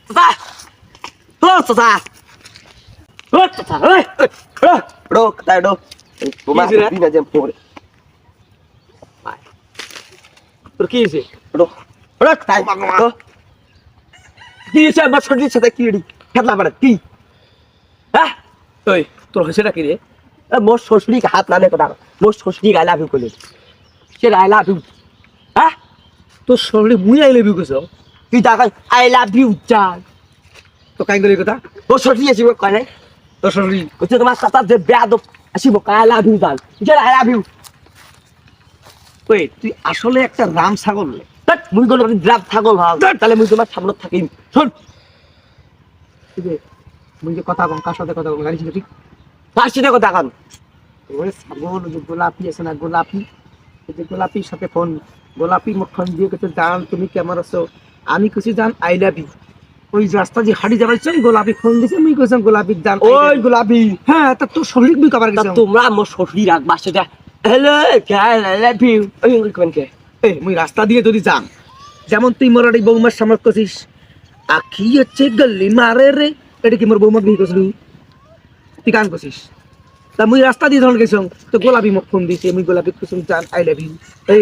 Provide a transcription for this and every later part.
চাচা ও চাচা ও চাচা ওই ডোক তাই ডোক তোমার দিনা যেম পড়ে তোর কি হয়েছে? ডোক ডোক তাই কি হয়েছে আমার শরীরের সাথে কি খেলা পারে কি হ্যাঁ ওই তোর হয়েছেটা কি রে? মোর শ্বশুরিকে হাত নালে কথা মোর শ্বশুরিক আই লাভ ইউ করলে সে আই লাভ ইউ হ্যাঁ তোর শরীরে মুই আইলে বি কইছ তুই তাকাই আই লাভ ইউ চাল তো কাই গলি কথা মোর শ্বশুরি আসিব কয় নাই তোর শরীর বলছে তোমার সাথে যে বেয়াদব আসিব আই লাভ ইউ চাল সে আই লাভ ইউ ওই তুই আসলে একটা রাম ছাগল রে। মুই কোনো ড্রাগ থাকল ভাব তাহলে মুই তোমার সামনে থাকিম শোন তুই যে মুই যে কথা কম কার সাথে কথা কম জানিস না ঠিক তার সাথে কথা কান ওই ছাগল যে গোলাপি আছে না গোলাপি এই যে গোলাপির সাথে ফোন গোলাপি মুখ ফোন দিয়ে কেছে জান তুমি কেমন আছো আমি কইছি জান আই লাভ ইউ ওই যে রাস্তা যে হাড়ি যাবাইছ গোলাপি ফোন দিছে মুই কইছাম গোলাপি জান ওই গোলাপি হ্যাঁ তা তোর শরীর মুই কবার গেছ তোমরা মোর শ্বশুরি রাখবা সেটা হ্যালো আই লাভ ইউ ওই কোন কে এই মুই রাস্তা দিয়ে যদি যাম যেমন তুই মোর এই বৌমার সামনে কছিস আখি হচ্ছে গল্লি মারে রে এটা কি মোর বৌমা বিয়ে করছিলি তুই গান করছিস তা মুই রাস্তা দিয়ে ধরন গেছিলাম তো গোলাপি মুখ ফোন দিছে মুই গোলাপি কুসুম জান আই লাভ ইউ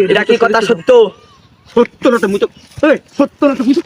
এটা কি কথা সত্য সত্য না তো মুই তো এই সত্য না তো মুই তো